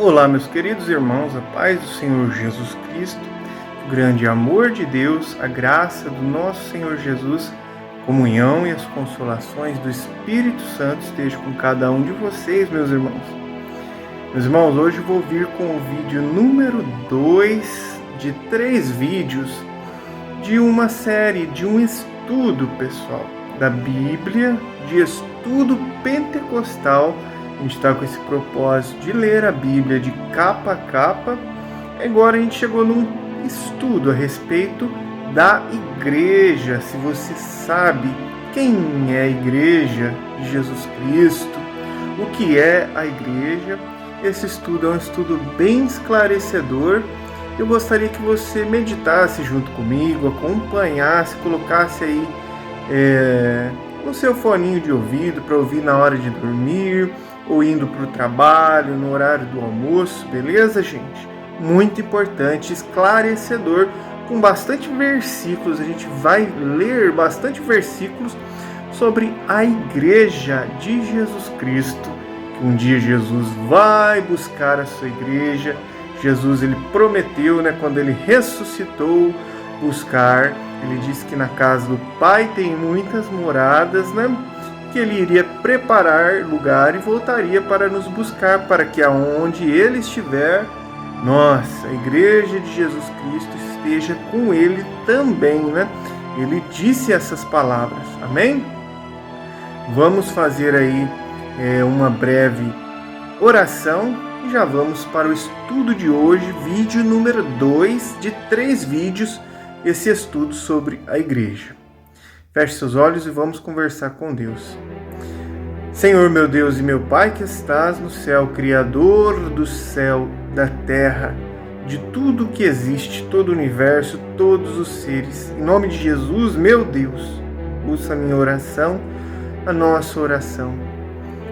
Olá, meus queridos irmãos, a paz do Senhor Jesus Cristo, o grande amor de Deus, a graça do nosso Senhor Jesus, a comunhão e as consolações do Espírito Santo estejam com cada um de vocês, meus irmãos. Meus irmãos, hoje eu vou vir com o vídeo número 2 de 3 vídeos de uma série, de um estudo, pessoal, da Bíblia, de estudo pentecostal. A gente está com esse propósito de ler a Bíblia de capa a capa. Agora a gente chegou num estudo a respeito da igreja. Se você sabe quem é a igreja de Jesus Cristo, o que é a igreja, esse estudo é um estudo bem esclarecedor. Eu gostaria que você meditasse junto comigo, acompanhasse, colocasse aí no seu foninho de ouvido para ouvir na hora de dormir, ou indo para o trabalho, no horário do almoço, beleza, gente? Muito importante, esclarecedor, com bastante versículos. A gente vai ler bastante versículos sobre a igreja de Jesus Cristo, que um dia Jesus vai buscar a sua igreja. Jesus, ele prometeu, quando ele ressuscitou, buscar. Ele disse que na casa do Pai tem muitas moradas, que ele iria preparar lugar e voltaria para nos buscar, para que aonde ele estiver, nós, a igreja de Jesus Cristo, esteja com ele também, Ele disse essas palavras, amém? Vamos fazer aí uma breve oração e já vamos para o estudo de hoje, vídeo número 2 de 3 vídeos, esse estudo sobre a igreja. Feche seus olhos e vamos conversar com Deus. Senhor, meu Deus e meu Pai que estás no céu, Criador do céu, da terra, de tudo que existe, todo o universo, todos os seres. Em nome de Jesus, meu Deus, ouça a minha oração, a nossa oração.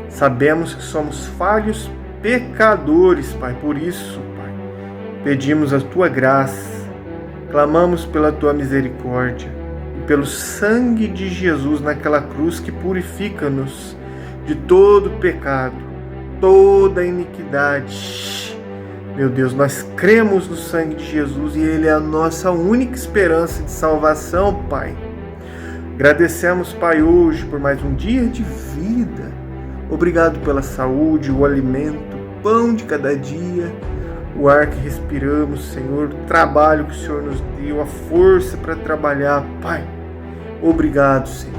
Sabemos que somos falhos, pecadores, Pai. Por isso, Pai, pedimos a Tua graça, clamamos pela Tua misericórdia, pelo sangue de Jesus naquela cruz que purifica-nos de todo pecado, toda iniquidade. Meu Deus, nós cremos no sangue de Jesus e Ele é a nossa única esperança de salvação, Pai. Agradecemos, Pai, hoje por mais um dia de vida. Obrigado pela saúde, o alimento, o pão de cada dia, o ar que respiramos, Senhor, o trabalho que o Senhor nos deu, a força para trabalhar, Pai. Obrigado, Senhor.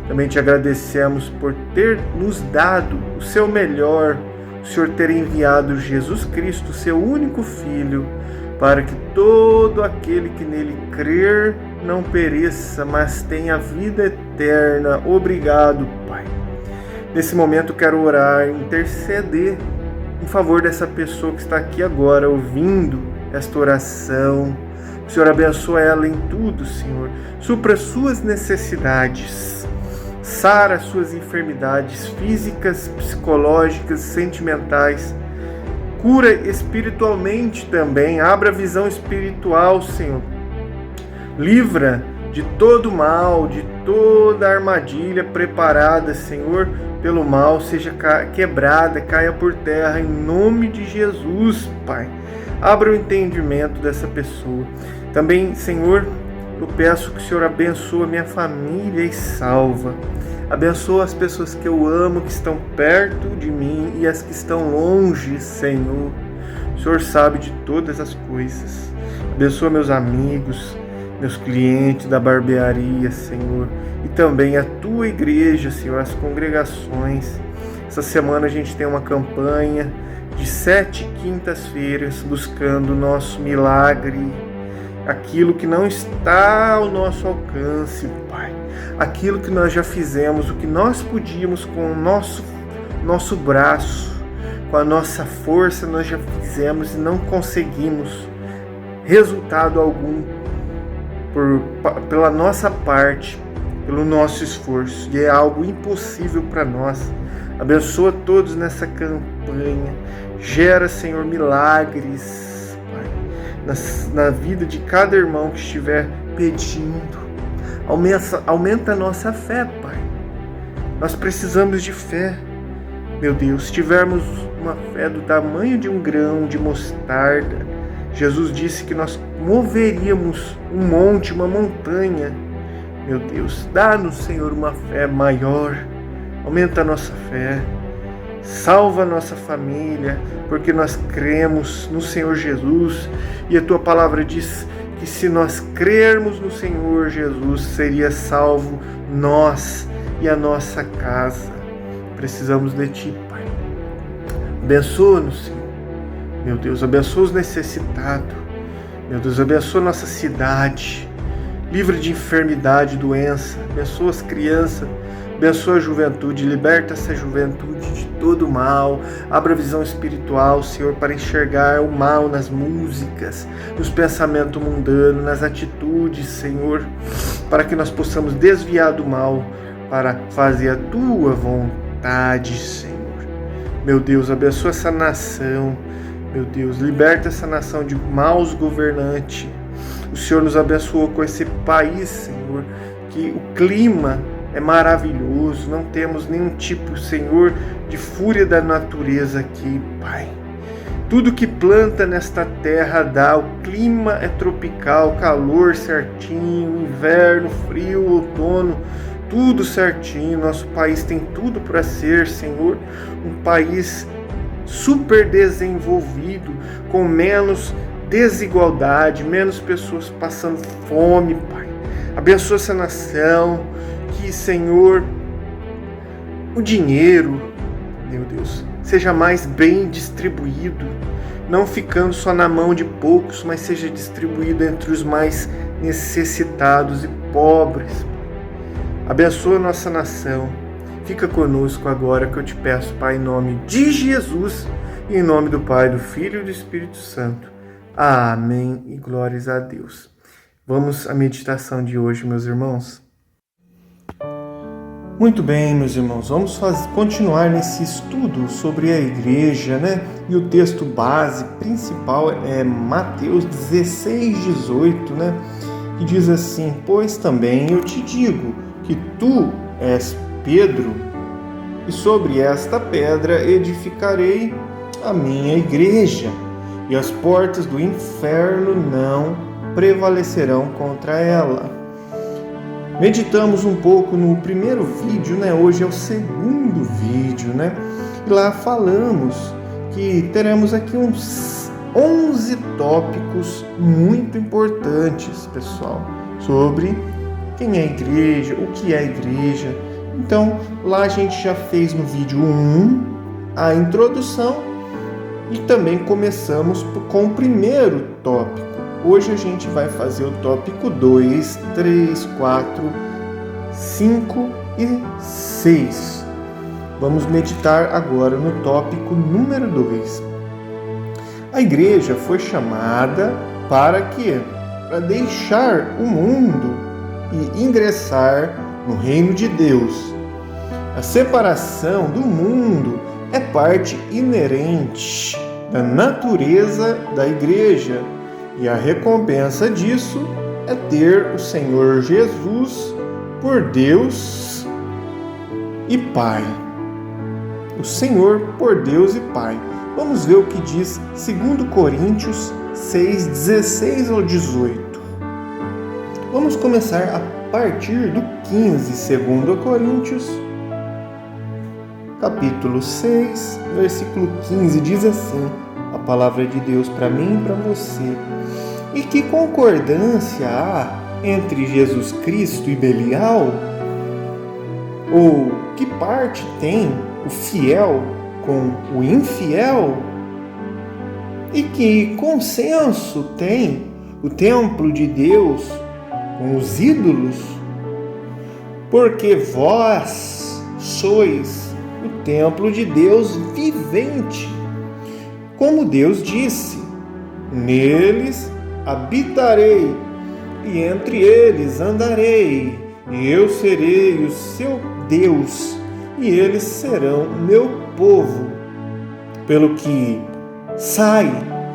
Também te agradecemos por ter nos dado o seu melhor, o Senhor ter enviado Jesus Cristo, seu único Filho, para que todo aquele que nele crer não pereça, mas tenha vida eterna. Obrigado, Pai. Nesse momento quero orar, interceder em favor dessa pessoa que está aqui agora ouvindo esta oração. O Senhor abençoa ela em tudo, Senhor. Supra suas necessidades. Sara suas enfermidades físicas, psicológicas, sentimentais. Cura espiritualmente também. Abra a visão espiritual, Senhor. Livra de todo mal, de toda armadilha preparada, Senhor, pelo mal. Seja quebrada, caia por terra, em nome de Jesus, Pai. Abra o entendimento dessa pessoa. Também, Senhor, eu peço que o Senhor abençoe a minha família e salva. Abençoa as pessoas que eu amo, que estão perto de mim e as que estão longe, Senhor. O Senhor sabe de todas as coisas. Abençoa meus amigos, meus clientes da barbearia, Senhor. E também a Tua igreja, Senhor, as congregações. Essa semana a gente tem uma campanha de 7 quintas-feiras buscando o nosso milagre, aquilo que não está ao nosso alcance, Pai, aquilo que nós já fizemos, o que nós podíamos com o nosso braço, com a nossa força, nós já fizemos e não conseguimos resultado algum pela nossa parte, pelo nosso esforço, e é algo impossível para nós. Abençoa todos nessa campanha. Gera, Senhor, milagres, Pai, na vida de cada irmão que estiver pedindo. Aumenta a nossa fé, Pai. Nós precisamos de fé, meu Deus. Se tivermos uma fé do tamanho de um grão de mostarda. Jesus disse que nós moveríamos um monte, uma montanha. Meu Deus, dá-nos, Senhor, uma fé maior. Aumenta a nossa fé. Salva a nossa família, porque nós cremos no Senhor Jesus. E a Tua palavra diz que se nós crermos no Senhor Jesus, seria salvo nós e a nossa casa. Precisamos de Ti, Pai. Abençoa-nos, Senhor. Meu Deus, abençoa os necessitados. Meu Deus, abençoa nossa cidade. Livre de enfermidade, doença. Abençoa as crianças. Abençoa a juventude. Liberta essa juventude de todo mal. Abra a visão espiritual, Senhor, para enxergar o mal nas músicas, nos pensamentos mundanos, nas atitudes, Senhor, para que nós possamos desviar do mal para fazer a Tua vontade, Senhor. Meu Deus, abençoa essa nação. Meu Deus, liberta essa nação de maus governantes. O Senhor nos abençoou com esse país, Senhor, que o clima é maravilhoso. Não temos nenhum tipo, Senhor, de fúria da natureza aqui, Pai. Tudo que planta nesta terra dá. O clima é tropical, calor certinho, inverno, frio, outono, tudo certinho. Nosso país tem tudo para ser, Senhor, um país super desenvolvido, com menos desigualdade, menos pessoas passando fome, Pai. Abençoa essa nação, que, Senhor, o dinheiro, meu Deus, seja mais bem distribuído, não ficando só na mão de poucos, mas seja distribuído entre os mais necessitados e pobres. Abençoa a nossa nação. Fica conosco agora, que eu te peço, Pai, em nome de Jesus, e em nome do Pai, do Filho e do Espírito Santo. Amém e glórias a Deus. Vamos à meditação de hoje, meus irmãos. Muito bem, meus irmãos, vamos continuar nesse estudo sobre a igreja, né? E o texto base principal é Mateus 16:18, né? Que diz assim: pois também eu te digo que tu és Pedro, e sobre esta pedra edificarei a minha igreja, e as portas do inferno não prevalecerão contra ela. Meditamos um pouco no primeiro vídeo, né? Hoje é o segundo vídeo, né? E lá falamos que teremos aqui uns 11 tópicos muito importantes, pessoal, sobre quem é a igreja, o que é a igreja. Então, lá a gente já fez no vídeo 1 a introdução e também começamos com o primeiro tópico. Hoje a gente vai fazer o tópico 2, 3, 4, 5 e 6. Vamos meditar agora no tópico número 2. A igreja foi chamada para quê? Para deixar o mundo e ingressar no reino de Deus. A separação do mundo é parte inerente da natureza da igreja, e a recompensa disso é ter o Senhor Jesus por Deus e Pai. O Senhor por Deus e Pai. Vamos ver o que diz 2 Coríntios 6, 16 ao 18. Vamos começar a partir do 15, 2 Coríntios, capítulo 6, versículo 15, diz assim, a palavra de Deus para mim e para você. E que concordância há entre Jesus Cristo e Belial? Ou que parte tem o fiel com o infiel? E que consenso tem o templo de Deus com os ídolos? Porque vós sois o templo de Deus vivente. Como Deus disse, neles habitarei, e entre eles andarei, e eu serei o seu Deus, e eles serão meu povo. Pelo que sai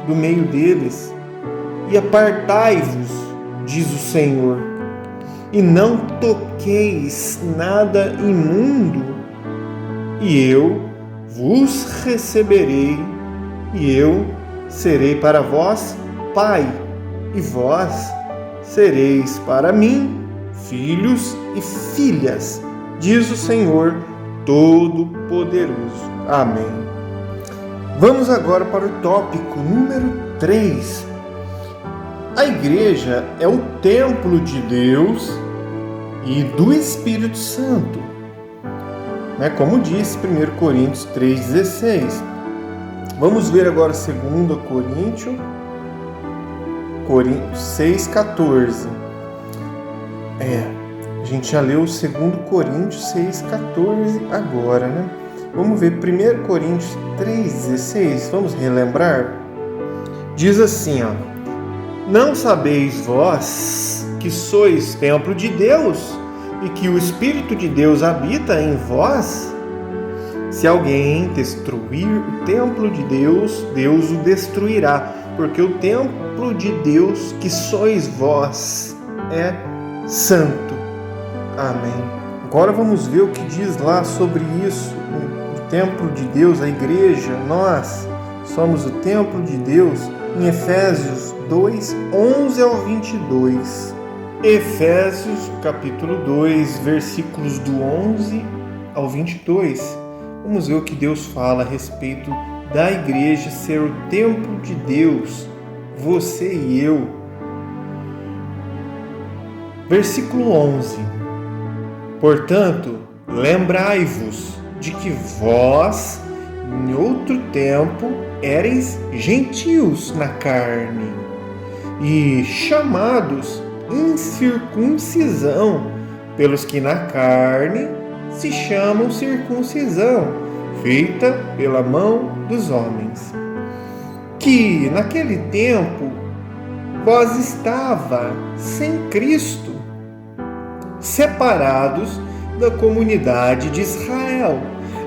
do meio deles, e apartai-vos, diz o Senhor, e não toqueis nada imundo, e eu vos receberei, e eu serei para vós Pai, e vós sereis para mim filhos e filhas, diz o Senhor Todo-Poderoso. Amém. Vamos agora para o tópico número 3. A igreja é o templo de Deus e do Espírito Santo, como diz 1 Coríntios 3,16. Vamos ver agora 2 Coríntios 6,14. A gente já leu 2 Coríntios 6,14 agora, Vamos ver 1 Coríntios 3,16. Vamos relembrar? Diz assim, não sabeis vós que sois templo de Deus e que o Espírito de Deus habita em vós? Se alguém destruir o templo de Deus, Deus o destruirá, porque o templo de Deus que sois vós é santo. Amém. Agora vamos ver o que diz lá sobre isso. O templo de Deus, a igreja, nós somos o templo de Deus, em Efésios 2, 11 ao 22. Efésios capítulo 2, versículos do 11 ao 22. Vamos ver o que Deus fala a respeito da igreja ser o templo de Deus, você e eu. Versículo 11. Portanto, lembrai-vos de que vós, em outro tempo, éreis gentios na carne e chamados incircuncisão pelos que na carne se chamam circuncisão, feita pela mão dos homens. Que naquele tempo vós estava sem Cristo, separados da comunidade de Israel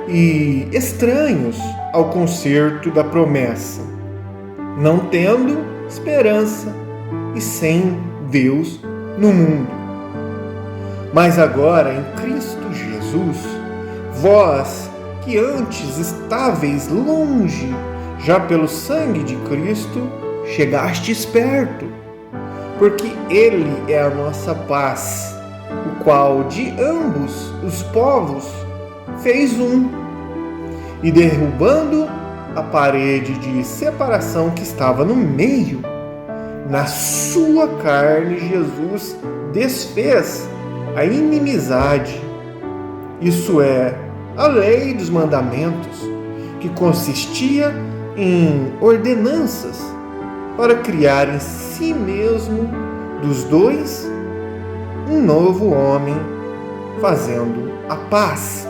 e estranhos ao concerto da promessa, não tendo esperança e sem Deus no mundo. Mas agora, em Cristo Jesus, vós que antes estáveis longe, já pelo sangue de Cristo, chegastes perto, porque Ele é a nossa paz, o qual de ambos os povos fez um, e derrubando a parede de separação que estava no meio, na sua carne Jesus desfez a inimizade, isso é, a lei dos mandamentos, que consistia em ordenanças, para criar em si mesmo dos dois um novo homem, fazendo a paz,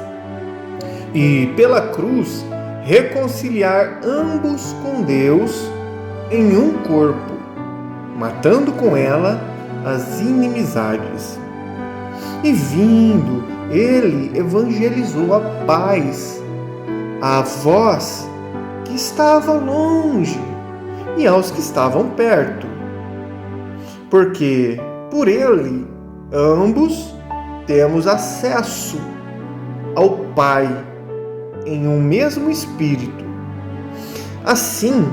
e pela cruz reconciliar ambos com Deus em um corpo, matando com ela as inimizades. E vindo, ele evangelizou a paz a vós que estavam longe e aos que estavam perto, porque por ele ambos temos acesso ao Pai em um mesmo Espírito. Assim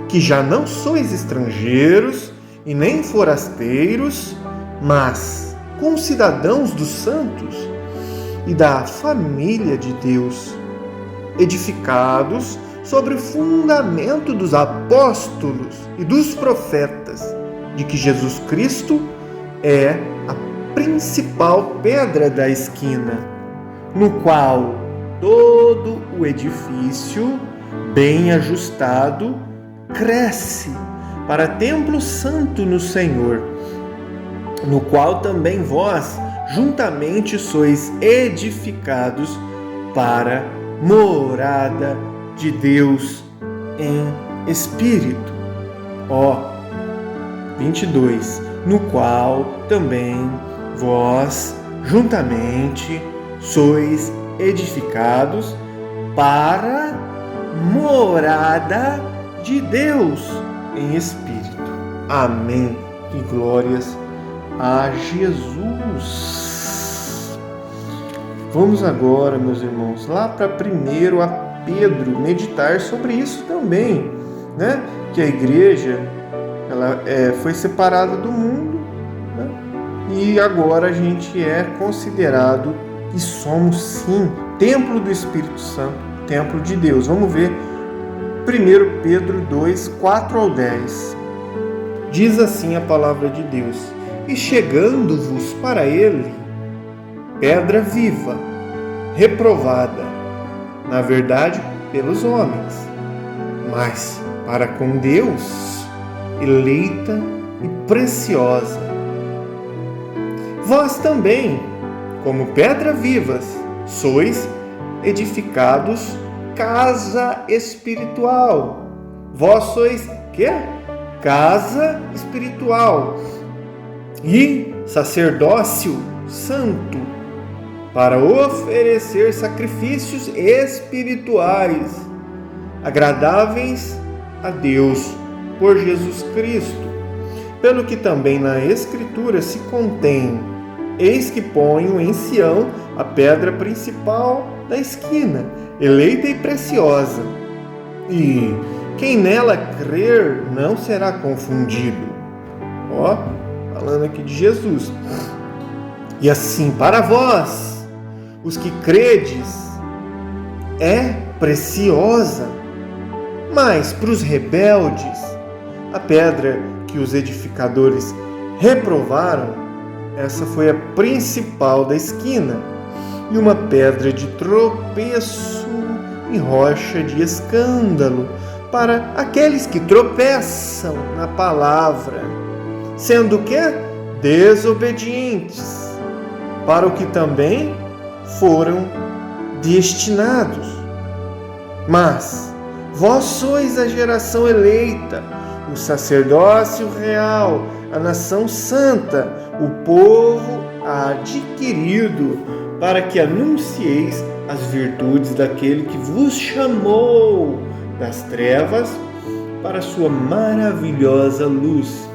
que já não sois estrangeiros e nem forasteiros, mas concidadãos dos santos e da família de Deus, edificados sobre o fundamento dos apóstolos e dos profetas, de que Jesus Cristo é a principal pedra da esquina, no qual todo o edifício, bem ajustado, cresce para templo santo no Senhor, no qual também vós juntamente sois edificados para morada de Deus em Espírito. 22. No qual também vós juntamente sois edificados para morada de Deus em Espírito. Amém. E glórias a Jesus. Vamos agora, meus irmãos, lá para 1 Pedro meditar sobre isso também, né? Que a igreja ela foi separada do mundo, né? E agora a gente é considerado e somos sim templo do Espírito Santo, templo de Deus. Vamos ver 1 Pedro 2, 4 ao 10. Diz assim a palavra de Deus: e chegando-vos para ele, pedra viva, reprovada, na verdade, pelos homens, mas para com Deus, eleita e preciosa. Vós também, como pedra vivas, sois edificados casa espiritual. Vós sois quê? Casa espiritual e sacerdócio santo, para oferecer sacrifícios espirituais agradáveis a Deus por Jesus Cristo. Pelo que também na Escritura se contém: eis que ponho em Sião a pedra principal da esquina, eleita e preciosa, e quem nela crer não será confundido. Ó, falando aqui de Jesus. E assim, para vós, os que credes, é preciosa, mas para os rebeldes, a pedra que os edificadores reprovaram, essa foi a principal da esquina, e uma pedra de tropeço e rocha de escândalo para aqueles que tropeçam na palavra, sendo que desobedientes, para o que também foram destinados. Mas vós sois a geração eleita, o sacerdócio real, a nação santa, o povo adquirido, para que anuncieis as virtudes daquele que vos chamou das trevas para a sua maravilhosa luz.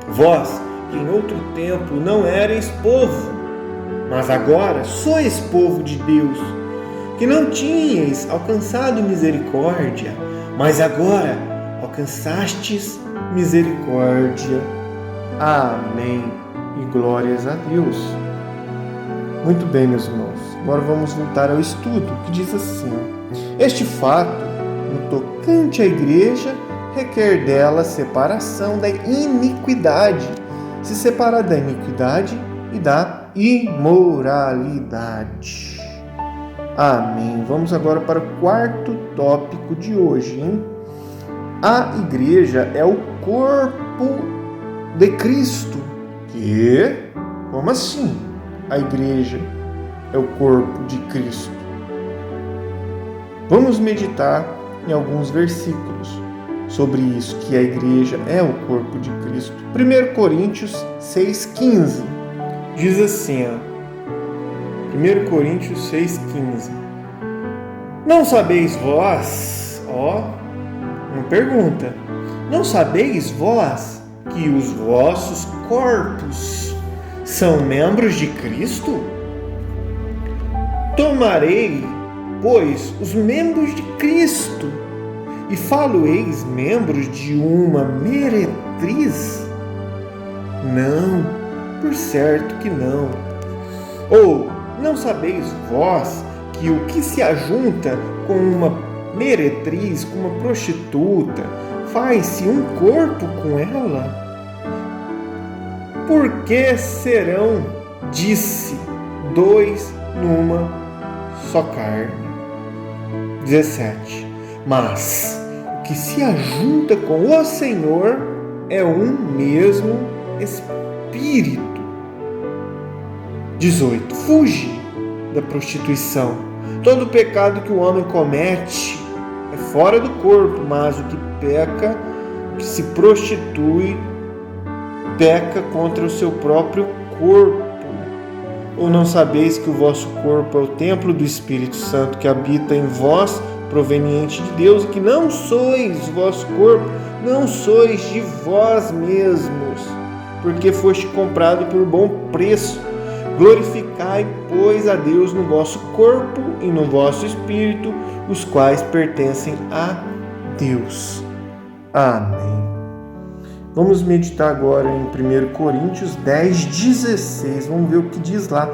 Vós, que em outro tempo não erais povo, mas agora sois povo de Deus, que não tinhais alcançado misericórdia, mas agora alcançastes misericórdia. Amém. E glórias a Deus. Muito bem, meus irmãos. Agora vamos voltar ao estudo, que diz assim: este fato, no tocante à igreja, requer dela separação da iniquidade, se separar da iniquidade e da imoralidade. Amém. Vamos agora para o quarto tópico de hoje, hein? A igreja é o corpo de Cristo. Que? Como assim? A igreja é o corpo de Cristo. Vamos meditar em alguns versículos sobre isso, que a igreja é o corpo de Cristo. 1 Coríntios 6,15 diz assim, 1 Coríntios 6,15: não sabeis vós, uma pergunta, não sabeis vós que os vossos corpos são membros de Cristo? Tomarei, pois, os membros de Cristo e falo-eis membros de uma meretriz? Não, por certo que não. Ou não sabeis vós que o que se ajunta com uma meretriz, com uma prostituta, faz-se um corpo com ela? Por que serão, disse, dois numa só carne? 17. Mas o que se ajunta com o Senhor é um mesmo Espírito. 18. Fuge da prostituição. Todo pecado que o homem comete é fora do corpo, mas o que peca, o que se prostitui, peca contra o seu próprio corpo. Ou não sabeis que o vosso corpo é o templo do Espírito Santo que habita em vós, proveniente de Deus, e que não sois vosso corpo, não sois de vós mesmos, porque foste comprado por bom preço. Glorificai, pois, a Deus no vosso corpo e no vosso espírito, os quais pertencem a Deus. Amém. Vamos meditar agora em 1 Coríntios 10, 16. Vamos ver o que diz lá.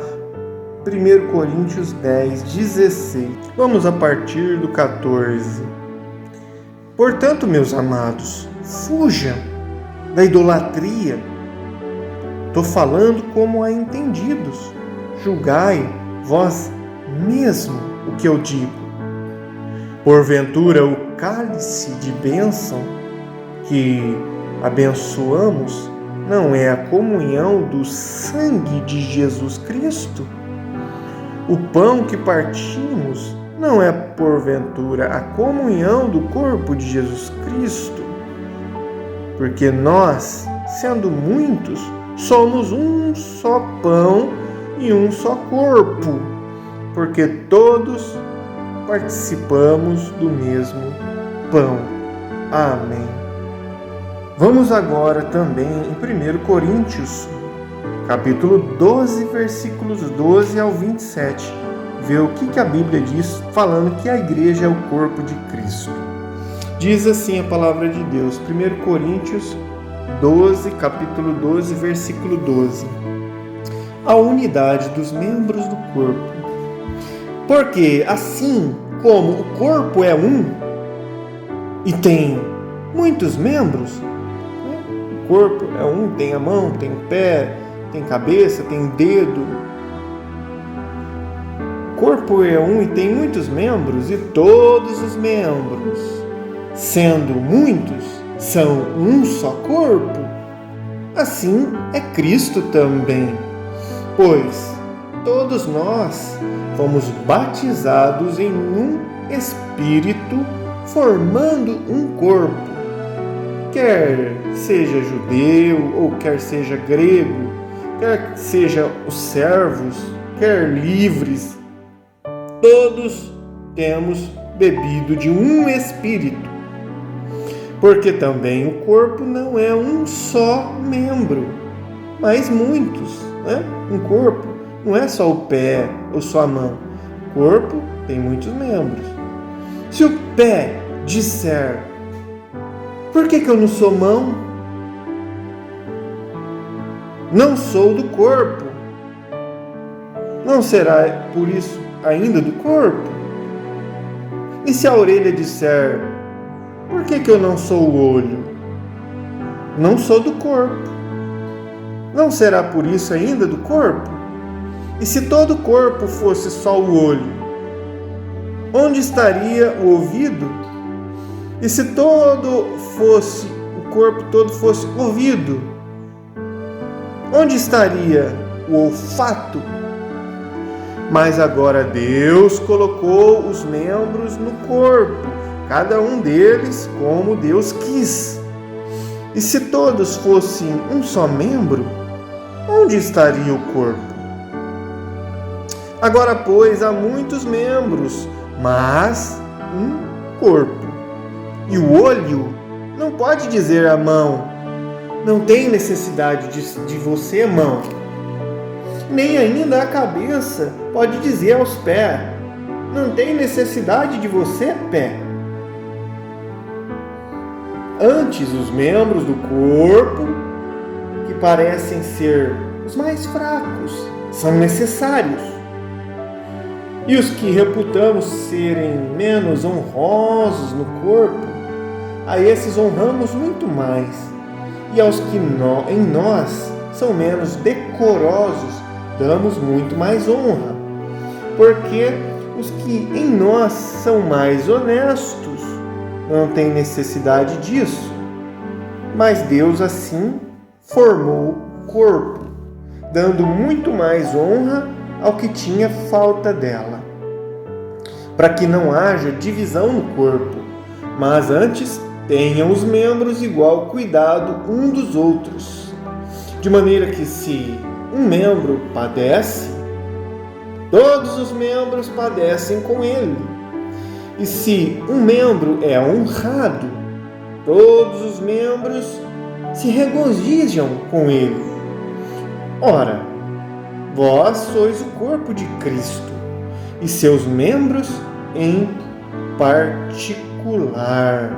1 Coríntios 10, 16. Vamos a partir do 14. Portanto, meus amados, fuja da idolatria. Estou falando como a entendidos. Julgai vós mesmo o que eu digo. Porventura, o cálice de bênção que abençoamos não é a comunhão do sangue de Jesus Cristo? O pão que partimos não é, porventura, a comunhão do corpo de Jesus Cristo? Porque nós, sendo muitos, somos um só pão e um só corpo, porque todos participamos do mesmo pão. Amém. Vamos agora também em 1 Coríntios, capítulo 12, versículos 12 ao 27, ver o que a Bíblia diz, falando que a igreja é o corpo de Cristo. Diz assim a palavra de Deus, 1 Coríntios 12, capítulo 12, versículo 12. A unidade dos membros do corpo. Porque assim como o corpo é um e tem muitos membros, o corpo é um, tem a mão, tem o pé, tem cabeça, tem dedo. O corpo é um e tem muitos membros, e todos os membros, sendo muitos, são um só corpo. Assim é Cristo também. Pois todos nós fomos batizados em um Espírito, formando um corpo. Quer seja judeu ou quer seja grego, quer seja os servos, quer livres, todos temos bebido de um Espírito. Porque também o corpo não é um só membro, mas muitos, né? Um corpo não é só o pé ou só a mão. O corpo tem muitos membros. Se o pé disser, por que eu não sou mão? Não sou do corpo. Não será por isso ainda do corpo? E se a orelha disser, por que eu não sou o olho? Não sou do corpo. Não será por isso ainda do corpo? E se todo o corpo fosse só o olho, onde estaria o ouvido? E se o corpo todo fosse ouvido, onde estaria o olfato? Mas agora Deus colocou os membros no corpo, cada um deles como Deus quis. E se todos fossem um só membro, onde estaria o corpo? Agora, pois, há muitos membros, mas um corpo. E o olho não pode dizer à mão, não tem necessidade de você, mão. Nem ainda a cabeça pode dizer aos pés, não tem necessidade de você, pé. Antes, os membros do corpo, que parecem ser os mais fracos, são necessários. E os que reputamos serem menos honrosos no corpo, a esses honramos muito mais. E aos que em nós são menos decorosos, damos muito mais honra. Porque os que em nós são mais honestos não têm necessidade disso. Mas Deus assim formou o corpo, dando muito mais honra ao que tinha falta dela, para que não haja divisão no corpo, mas antes tenham os membros igual cuidado um dos outros, de maneira que se um membro padece, todos os membros padecem com ele, e se um membro é honrado, todos os membros se regozijam com ele. Ora, Vós sois o corpo de Cristo e seus membros em particular.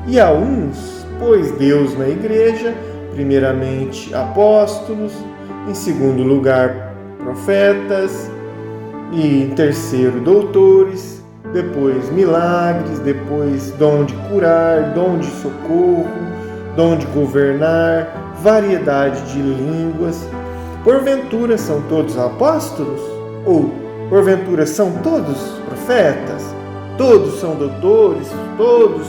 E a uns pôs Deus na igreja, primeiramente apóstolos, em segundo lugar profetas, e em terceiro doutores, depois milagres, depois dom de curar, dom de socorro, dom de governar, variedade de línguas. Porventura são todos apóstolos? Ou porventura são todos profetas? Todos são doutores? Todos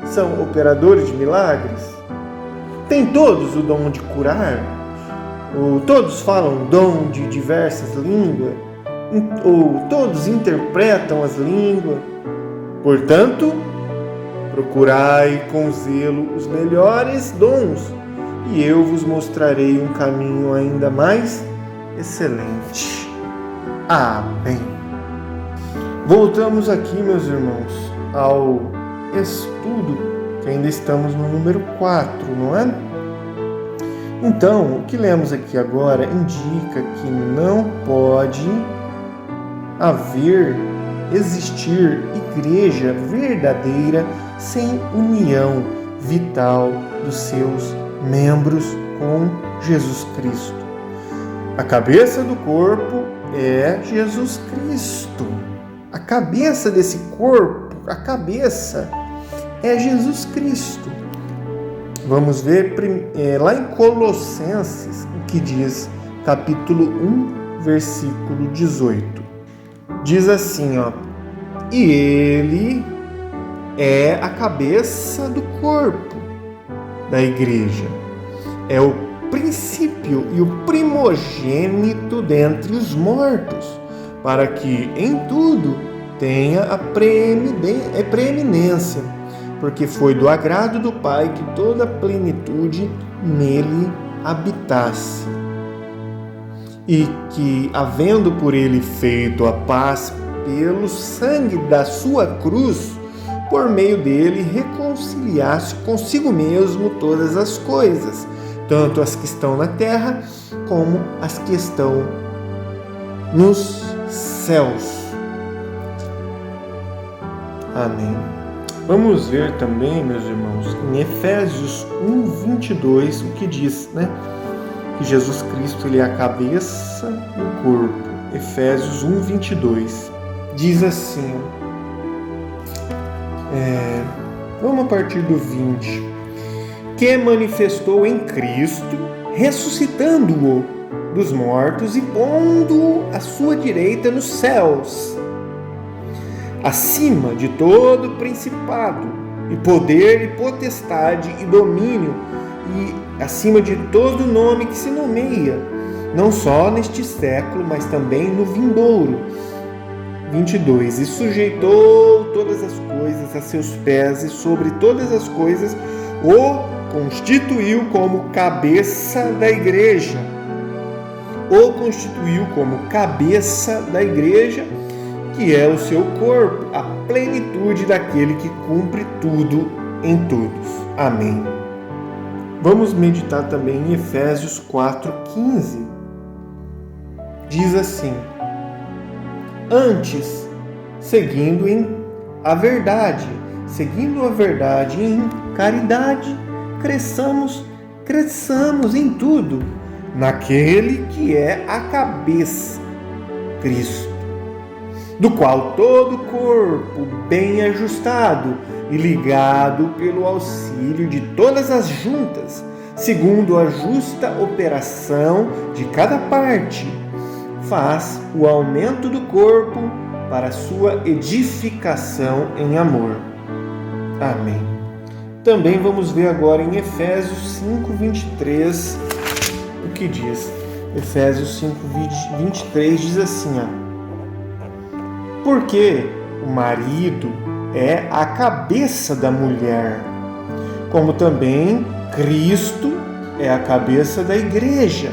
são operadores de milagres? Tem todos o dom de curar? Ou todos falam dom de diversas línguas? Ou todos interpretam as línguas? Portanto, procurai com zelo os melhores dons, e eu vos mostrarei um caminho ainda mais excelente. Amém. Voltamos aqui, meus irmãos, ao estudo, que ainda estamos no número 4, não é? Então, o que lemos aqui agora indica que não pode existir igreja verdadeira sem união vital dos seus membros com Jesus Cristo. A cabeça do corpo é Jesus Cristo. A cabeça desse corpo, a cabeça é Jesus Cristo. Vamos ver lá em Colossenses o que diz, capítulo 1, versículo 18. Diz assim, e ele é a cabeça do corpo da igreja. É o princípio e o primogênito dentre os mortos, para que em tudo tenha a preeminência, porque foi do agrado do Pai que toda a plenitude nele habitasse, e que, havendo por ele feito a paz pelo sangue da sua cruz, por meio dele reconciliasse consigo mesmo todas as coisas, tanto as que estão na terra como as que estão nos céus. Amém. Vamos ver também, meus irmãos, em Efésios 1:22, o que diz, que Jesus Cristo ele é a cabeça do corpo. Efésios 1:22 diz assim, vamos a partir do 20, que manifestou em Cristo, ressuscitando-o dos mortos e pondo-o à sua direita nos céus, acima de todo principado e poder e potestade e domínio, e acima de todo nome que se nomeia, não só neste século, mas também no vindouro. 22. E sujeitou todas as coisas a seus pés, e sobre todas as coisas o constituiu como cabeça da igreja. O constituiu como cabeça da igreja, que é o seu corpo, a plenitude daquele que cumpre tudo em todos. Amém. Vamos meditar também em Efésios 4:15. Diz assim, antes, seguindo a verdade em caridade, cresçamos em tudo, naquele que é a cabeça, Cristo, do qual todo o corpo, bem ajustado e ligado pelo auxílio de todas as juntas, segundo a justa operação de cada parte, faz o aumento do corpo para a sua edificação em amor. Amém. Também vamos ver agora em Efésios 5:23 o que diz. Efésios 5:23 diz assim, porque o marido é a cabeça da mulher, como também Cristo é a cabeça da igreja,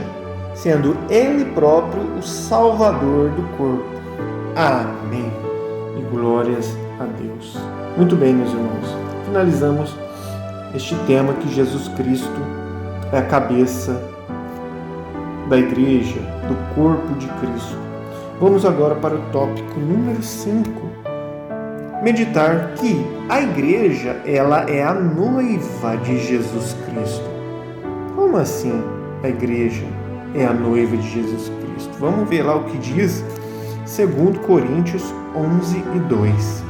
sendo Ele próprio o Salvador do corpo. Amém. E glórias a Deus. Muito bem, meus irmãos. Finalizamos este tema que Jesus Cristo é a cabeça da igreja, do corpo de Cristo. Vamos agora para o tópico número 5. Meditar que a igreja, ela é a noiva de Jesus Cristo. Como assim a igreja é a noiva de Jesus Cristo? Vamos ver lá o que diz 2 Coríntios 11:2.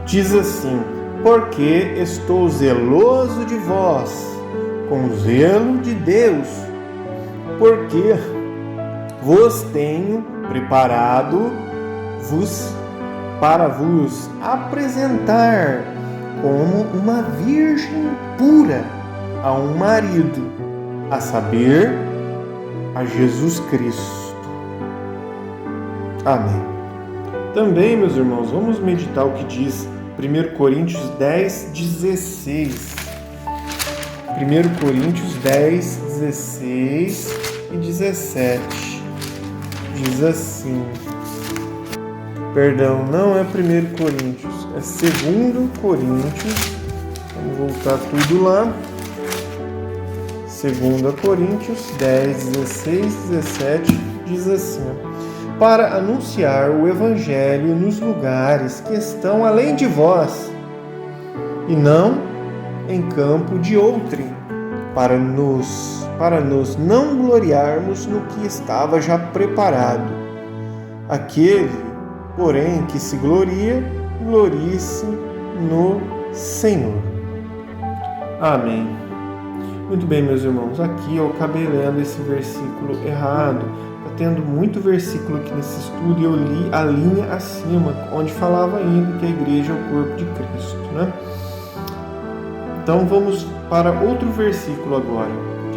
Diz assim: porque estou zeloso de vós, com o zelo de Deus, porque vos tenho preparado para vos apresentar como uma virgem pura a um marido, a saber, a Jesus Cristo. Amém. Também, meus irmãos, vamos meditar o que diz 1 Coríntios 10:16. 1 Coríntios 10:16 e 17. Diz assim. Perdão, não é 1 Coríntios, é 2 Coríntios. Vamos voltar tudo lá. 2 Coríntios 10:16, 17 diz assim: para anunciar o Evangelho nos lugares que estão além de vós, e não em campo de outrem, para nos não gloriarmos no que estava já preparado. Aquele, porém, que se gloria, glorie-se no Senhor. Amém. Muito bem, meus irmãos, aqui eu acabei lendo esse versículo errado. Tendo muito versículo aqui nesse estudo, e eu li a linha acima, onde falava ainda que a igreja é o corpo de Cristo, né? Então vamos para outro versículo agora.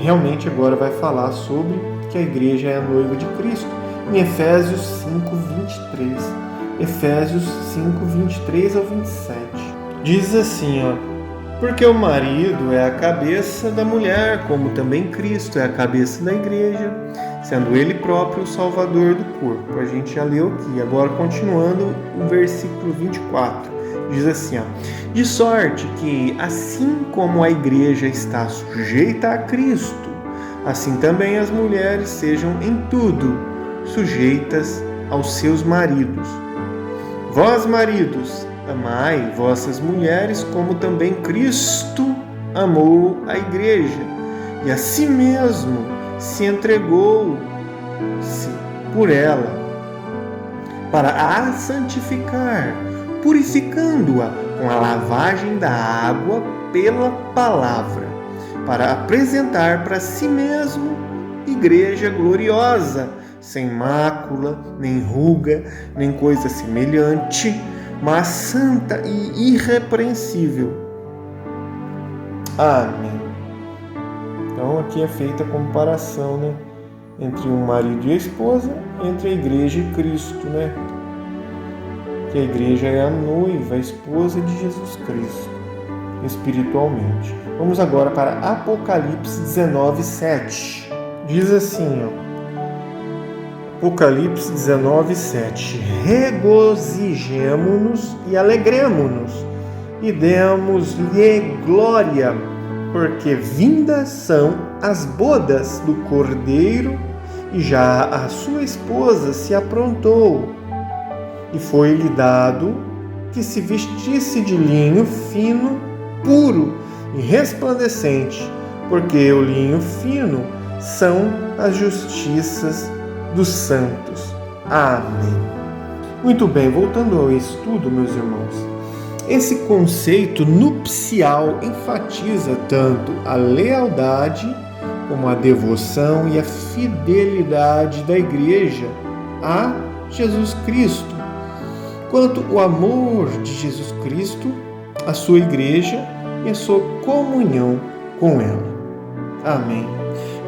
Realmente agora vai falar sobre que a igreja é a noiva de Cristo, em Efésios 5:23. Efésios 5:23 ao 27. Diz assim, porque o marido é a cabeça da mulher, como também Cristo é a cabeça da igreja, sendo ele próprio o salvador do corpo. A gente já leu aqui. Agora, continuando o versículo 24, diz assim, de sorte que, assim como a igreja está sujeita a Cristo, assim também as mulheres sejam em tudo sujeitas aos seus maridos. Vós, maridos, amai vossas mulheres, como também Cristo amou a igreja, e a si mesmo se entregou-se por ela, para a santificar, purificando-a com a lavagem da água pela palavra, para apresentar para si mesmo igreja gloriosa, sem mácula, nem ruga, nem coisa semelhante, mas santa e irrepreensível. Amém. Então aqui é feita a comparação, né, entre um marido e a esposa, entre a igreja e Cristo, né? Que a igreja é a noiva, a esposa de Jesus Cristo, espiritualmente. Vamos agora para Apocalipse 19:7. Diz assim, Apocalipse 19:7. Regozijemo-nos e alegremo-nos e demos-lhe glória, porque vindas são as bodas do Cordeiro, e já a sua esposa se aprontou, e foi-lhe dado que se vestisse de linho fino, puro e resplandecente, porque o linho fino são as justiças dos santos. Amém. Muito bem, voltando ao estudo, meus irmãos, esse conceito nupcial enfatiza tanto a lealdade como a devoção e a fidelidade da igreja a Jesus Cristo, quanto o amor de Jesus Cristo à sua igreja e a sua comunhão com ela. Amém.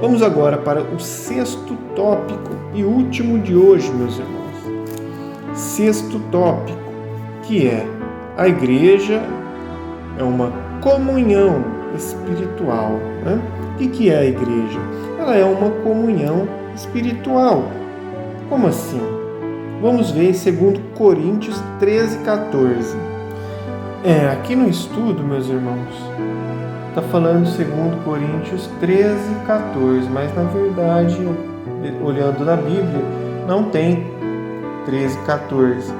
Vamos agora para o 6º tópico e último de hoje, meus irmãos. 6º tópico, que é: a igreja é uma comunhão espiritual. Né? O que é a igreja? Ela é uma comunhão espiritual. Como assim? Vamos ver em 2 Coríntios 13:14. Aqui no estudo, meus irmãos, está falando 2 Coríntios 13:14, mas na verdade eu olhando na Bíblia, não tem 13, 14.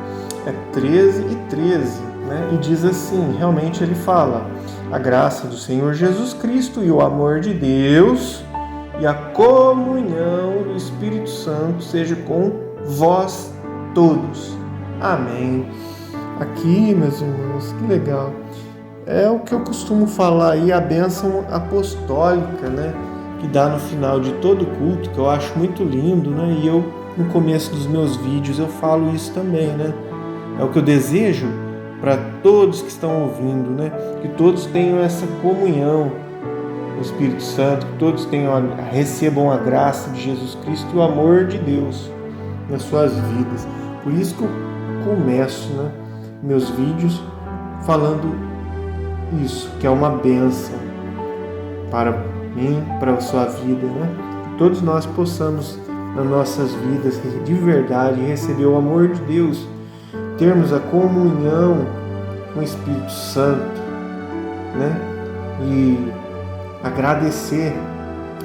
É 13 e 13, né? E diz assim, realmente ele fala: a graça do Senhor Jesus Cristo e o amor de Deus e a comunhão do Espírito Santo seja com vós todos. Amém. Aqui, meus irmãos, que legal. É o que eu costumo falar aí, a bênção apostólica, né? Que dá no final de todo culto, que eu acho muito lindo, né? E eu, no começo dos meus vídeos, eu falo isso também, né? É o que eu desejo para todos que estão ouvindo, né? Que todos tenham essa comunhão com o Espírito Santo, que todos recebam a graça de Jesus Cristo e o amor de Deus nas suas vidas. Por isso que eu começo, né, meus vídeos falando isso, que é uma bênção para mim, para a sua vida, né? Que todos nós possamos, nas nossas vidas, de verdade, receber o amor de Deus, termos a comunhão com o Espírito Santo, né? E agradecer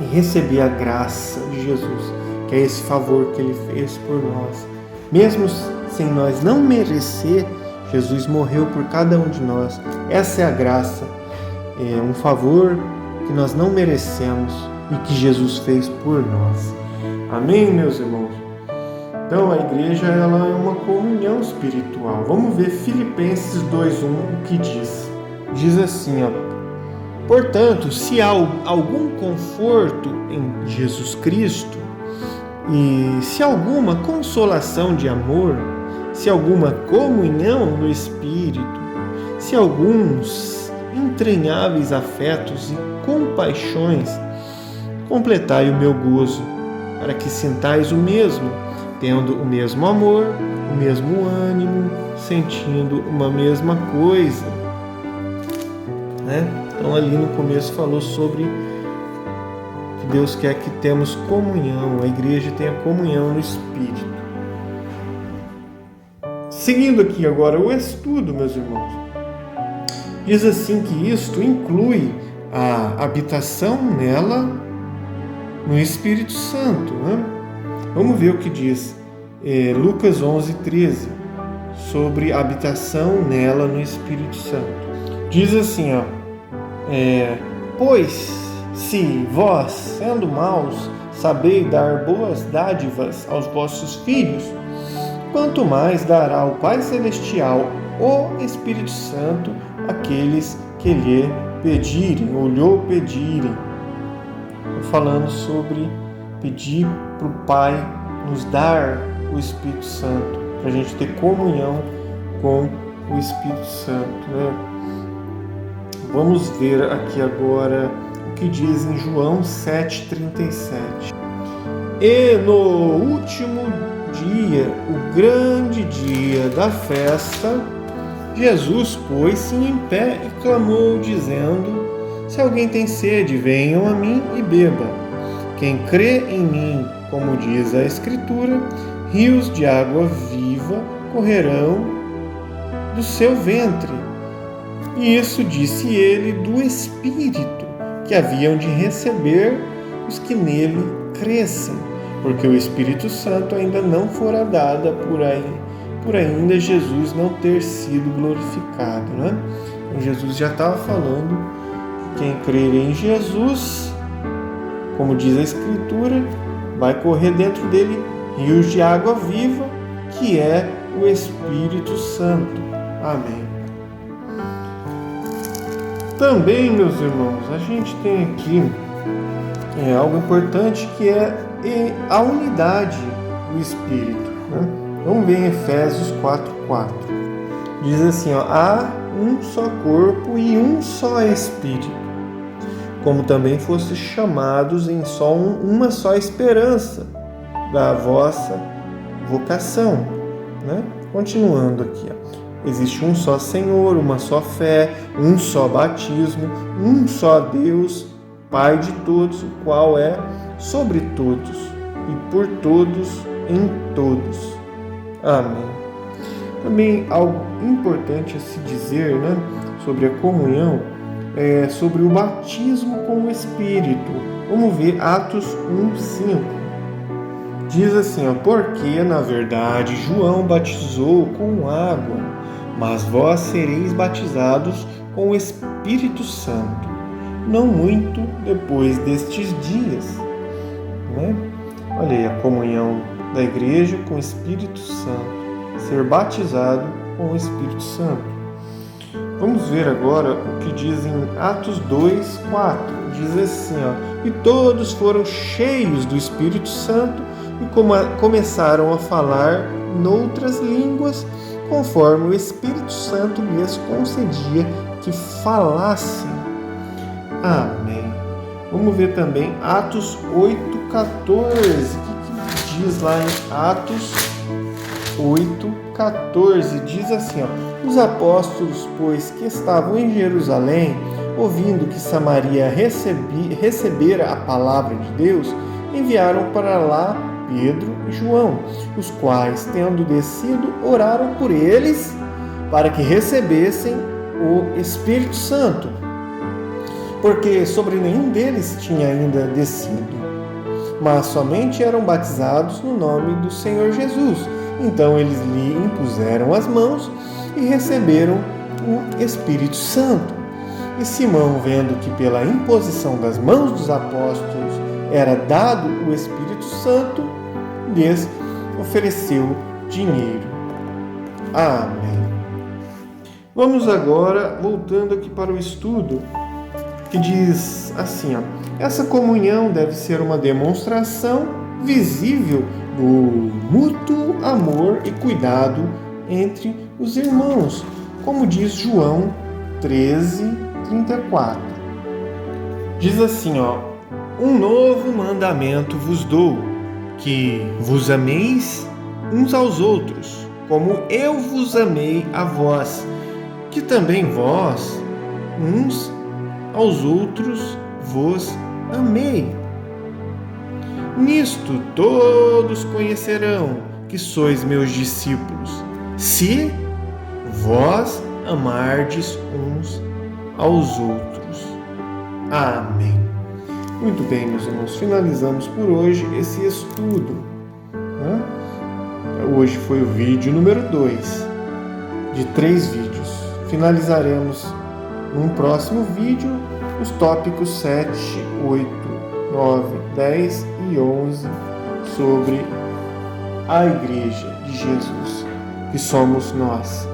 e receber a graça de Jesus, que é esse favor que Ele fez por nós. Mesmo sem nós não merecer, Jesus morreu por cada um de nós. Essa é a graça, é um favor que nós não merecemos e que Jesus fez por nós. Amém, meus irmãos? Então, a igreja ela é uma comunhão espiritual. Vamos ver Filipenses 2:1, o que diz. Diz assim, ó: portanto, se há algum conforto em Jesus Cristo, e se alguma consolação de amor, se alguma comunhão no Espírito, se alguns entranháveis afetos e compaixões, completai o meu gozo, para que sintais o mesmo, tendo o mesmo amor, o mesmo ânimo, sentindo uma mesma coisa. Né? Então ali no começo falou sobre que Deus quer que temos comunhão, a igreja tenha comunhão no Espírito. Seguindo aqui agora o estudo, meus irmãos, diz assim que isto inclui a habitação nela no Espírito Santo, né? Vamos ver o que diz Lucas 11:13 sobre a habitação nela no Espírito Santo. Diz assim, ó: pois se vós, sendo maus, sabeis dar boas dádivas aos vossos filhos, quanto mais dará o Pai Celestial o Espírito Santo àqueles que lhe pedirem ou lhe pedirem. Falando sobre pedir para o Pai nos dar o Espírito Santo, para a gente ter comunhão com o Espírito Santo, né? Vamos ver aqui agora o que diz em João 7,37. E no último dia, o grande dia da festa, Jesus pôs-se em pé e clamou, dizendo: se alguém tem sede, venham a mim e beba. Quem crê em mim, como diz a Escritura, rios de água viva correrão do seu ventre. E isso disse ele do Espírito, que haviam de receber os que nele crescem, porque o Espírito Santo ainda não fora dado por ainda Jesus não ter sido glorificado, né? Então Jesus já estava falando que quem crer em Jesus, como diz a Escritura, vai correr dentro dele rios de água viva, que é o Espírito Santo. Amém. Também, meus irmãos, a gente tem aqui algo importante, que é a unidade do Espírito, né? Vamos ver em Efésios 4:4. Diz assim, ó: há um só corpo e um só Espírito, como também fostes chamados em uma só esperança da vossa vocação, né? Continuando aqui, ó. Existe um só Senhor, uma só fé, um só batismo, um só Deus, Pai de todos, o qual é sobre todos e por todos em todos. Amém. Também algo importante a se dizer, né, sobre a comunhão, sobre o batismo com o Espírito. Vamos ver Atos 1:5. Diz assim, ó, porque na verdade João batizou com água, mas vós sereis batizados com o Espírito Santo, não muito depois destes dias. Né? Olha aí a comunhão da igreja com o Espírito Santo, ser batizado com o Espírito Santo. Vamos ver agora o que diz em Atos 2:4. Diz assim, ó, e todos foram cheios do Espírito Santo e começaram a falar noutras línguas, conforme o Espírito Santo lhes concedia que falassem. Amém. Vamos ver também Atos 8:14. O que diz lá em Atos 8:14? Diz assim, ó, os apóstolos, pois, que estavam em Jerusalém, ouvindo que Samaria recebera a palavra de Deus, enviaram para lá Pedro e João, os quais, tendo descido, oraram por eles para que recebessem o Espírito Santo, porque sobre nenhum deles tinha ainda descido, mas somente eram batizados no nome do Senhor Jesus. Então eles lhe impuseram as mãos e receberam o Espírito Santo. E Simão, vendo que pela imposição das mãos dos apóstolos era dado o Espírito Santo, lhes ofereceu dinheiro. Amém. Vamos agora, voltando aqui para o estudo, que diz assim, ó, essa comunhão deve ser uma demonstração visível do mútuo amor e cuidado entre os irmãos, como diz João 13:34. Diz assim, ó, um novo mandamento vos dou, que vos ameis uns aos outros, como eu vos amei a vós, que também vós uns aos outros vos amei. Nisto todos conhecerão que sois meus discípulos, se vós amardes uns aos outros. Amém. Muito bem, meus irmãos, finalizamos por hoje esse estudo. Né? Hoje foi o vídeo número 2 de 3 vídeos. Finalizaremos num próximo vídeo os tópicos 7, 8, 9, 10 e 11 sobre a Igreja de Jesus, que somos nós.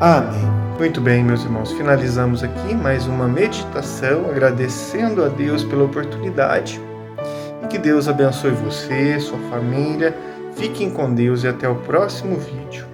Amém. Muito bem, meus irmãos, finalizamos aqui mais uma meditação, agradecendo a Deus pela oportunidade. E que Deus abençoe você, sua família. Fiquem com Deus e até o próximo vídeo.